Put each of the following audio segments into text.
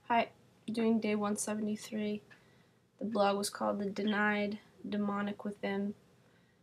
Hi, doing day 173. The blog was called The Denied Demonic Within.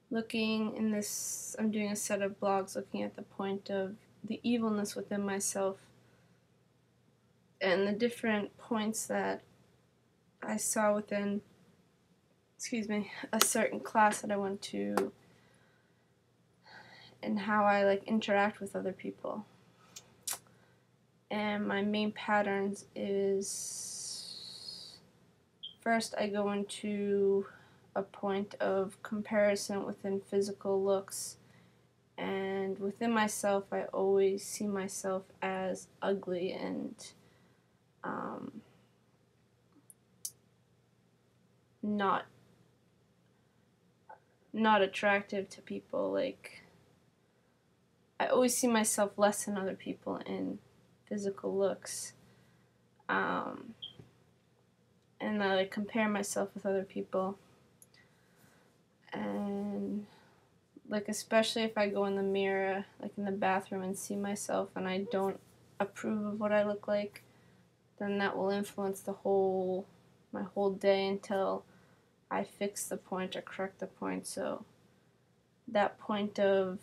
I'm doing a set of blogs looking at the point of the evilness within myself and the different points that I saw within, a certain class that I went to and how I interact with other people. And my main patterns is, first I go into a point of comparison within physical looks, and within myself I always see myself as ugly and not attractive to people. I always see myself less than other people in physical looks, and I compare myself with other people, and especially if I go in the mirror, in the bathroom, and see myself and I don't approve of what I look like, then that will influence my whole day until I fix the point or correct the point. So that point of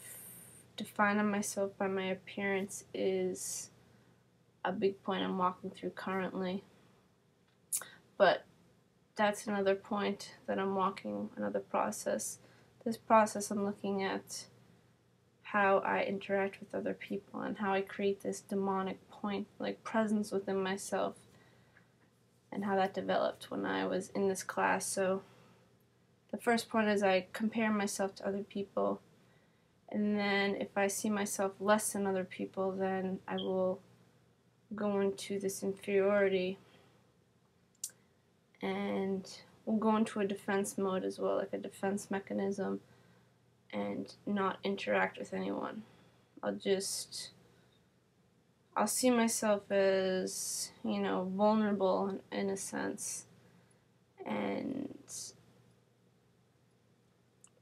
defining myself by my appearance is a big point I'm walking through currently. But that's another point that I'm walking, another process. This process I'm looking at how I interact with other people and how I create this demonic point, presence within myself, and how that developed when I was in this class. So the first point is I compare myself to other people, and then if I see myself less than other people, then I will go into this inferiority, and we'll go into a defense mode as well, like a defense mechanism, and not interact with anyone. I'll see myself as, vulnerable in a sense, and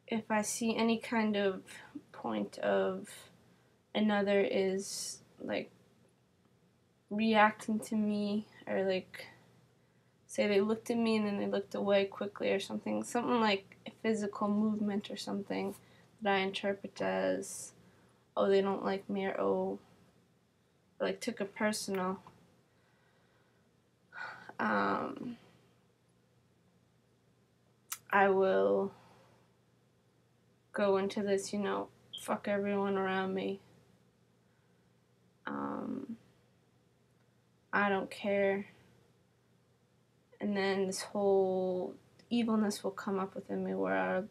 if I see any kind of point of another is reacting to me, or say they looked at me and then they looked away quickly or something like a physical movement or something that I interpret as, oh, they don't like me, or oh, took it personal. I will go into this, fuck everyone around me. I don't care. And then this whole evilness will come up within me where I'll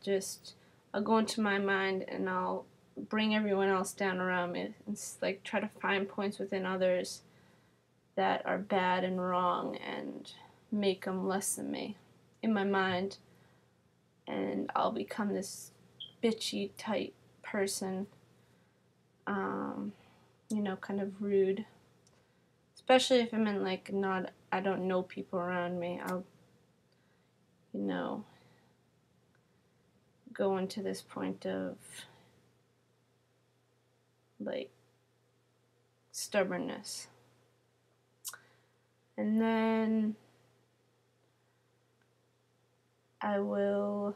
go into my mind and I'll bring everyone else down around me and try to find points within others that are bad and wrong and make them less than me in my mind, and I'll become this bitchy type person, kind of rude, especially if I'm in I don't know people around me. I'll go into this point of stubbornness. And then I will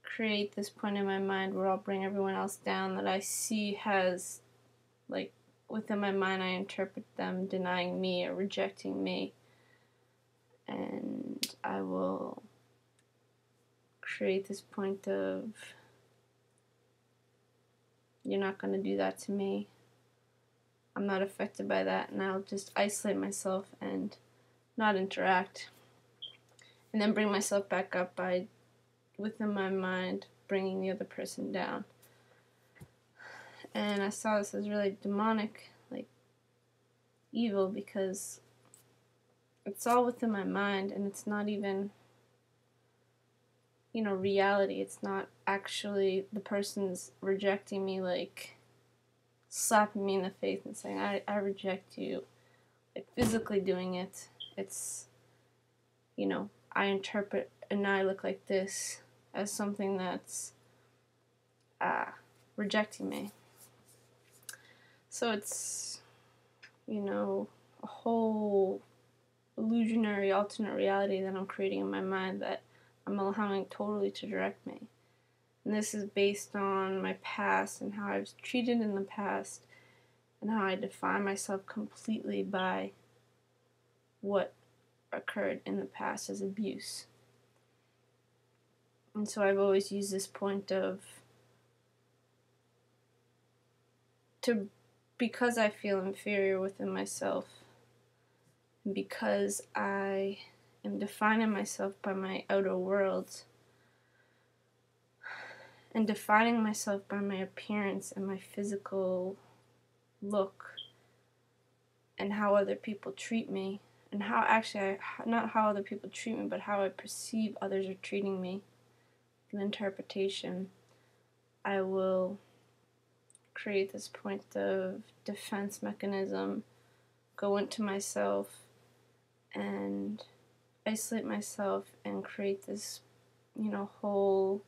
create this point in my mind where I'll bring everyone else down that I see has, within my mind I interpret them denying me or rejecting me, and I will create this point of, you're not going to do that to me, I'm not affected by that, and I'll just isolate myself and not interact, and then bring myself back up by, within my mind, bringing the other person down. And I saw this as really demonic, evil, because it's all within my mind, and it's not even, reality. It's not actually the person's rejecting me, slapping me in the face and saying, I reject you, physically doing it. It's, I interpret and I look like this as something that's rejecting me. So it's, a whole illusionary alternate reality that I'm creating in my mind that I'm allowing totally to direct me. And this is based on my past and how I was treated in the past and how I define myself completely by what occurred in the past as abuse. And so I've always used this point of because I feel inferior within myself, and because I am defining myself by my outer world and defining myself by my appearance and my physical look and how other people treat me, and how actually not how other people treat me, but how I perceive others are treating me, an interpretation, I will create this point of defense mechanism, go into myself and isolate myself and create this, whole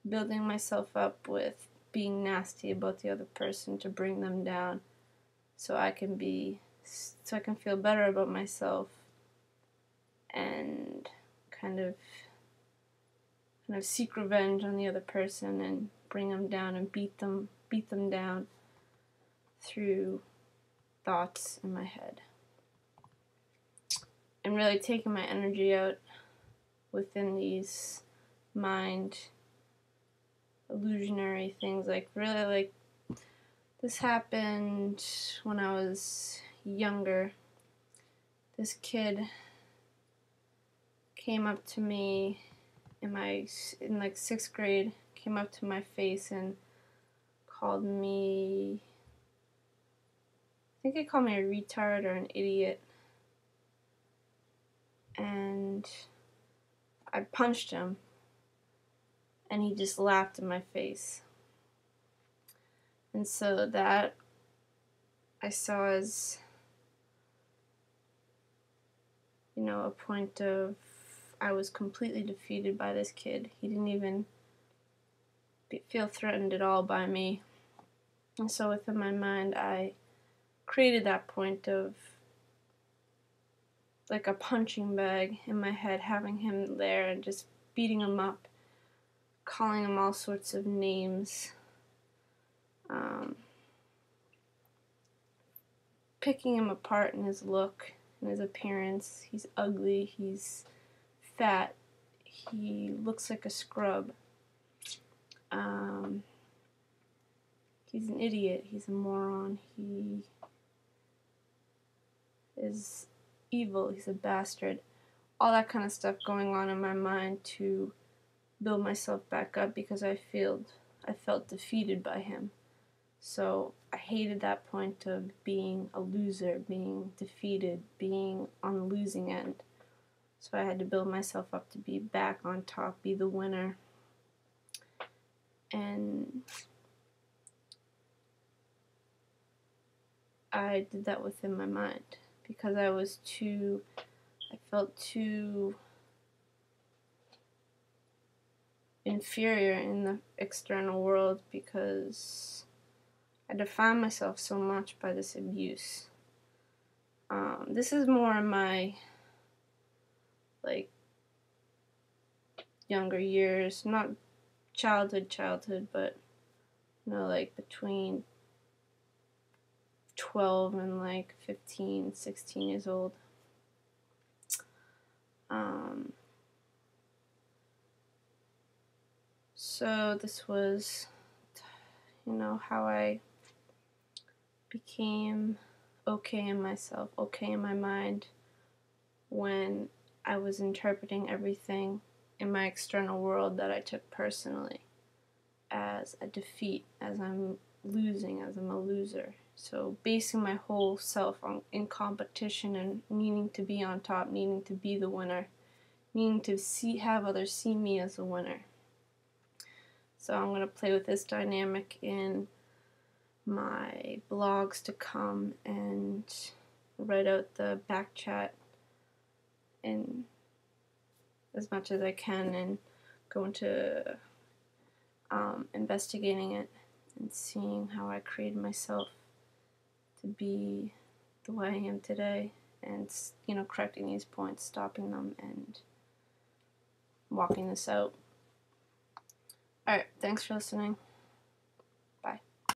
building myself up with being nasty about the other person to bring them down so I can feel better about myself and kind of seek revenge on the other person and bring them down and beat them down through thoughts in my head. And really taking my energy out within these mind illusionary things. Like, really, like, this happened when I was younger. This kid came up to me in like 6th grade, came up to my face and called me, I think he called me a retard or an idiot. And I punched him, and he just laughed in my face. And so that I saw as, a point of I was completely defeated by this kid. He didn't even feel threatened at all by me. And so within my mind, I created that point of like a punching bag in my head, having him there and just beating him up, calling him all sorts of names, picking him apart in his look, in his appearance. He's ugly, he's fat, he looks like a scrub, he's an idiot, he's a moron, he is evil, he's a bastard. All that kind of stuff going on in my mind to build myself back up because I felt defeated by him. So I hated that point of being a loser, being defeated, being on the losing end. So I had to build myself up to be back on top, be the winner. And I did that within my mind because I felt too inferior in the external world because I define myself so much by this abuse. This is more in my younger years, not childhood, but like between 12 and 15, 16 years old. So this was, how I became okay in myself, okay in my mind, when I was interpreting everything in my external world that I took personally as a defeat, as I'm losing, as I'm a loser. So basing my whole self in competition and needing to be on top, needing to be the winner, needing to have others see me as a winner. So I'm going to play with this dynamic in my blogs to come and write out the back chat in as much as I can and go into investigating it and seeing how I created myself to be the way I am today, and, you know, correcting these points, stopping them, and walking this out. Alright, thanks for listening.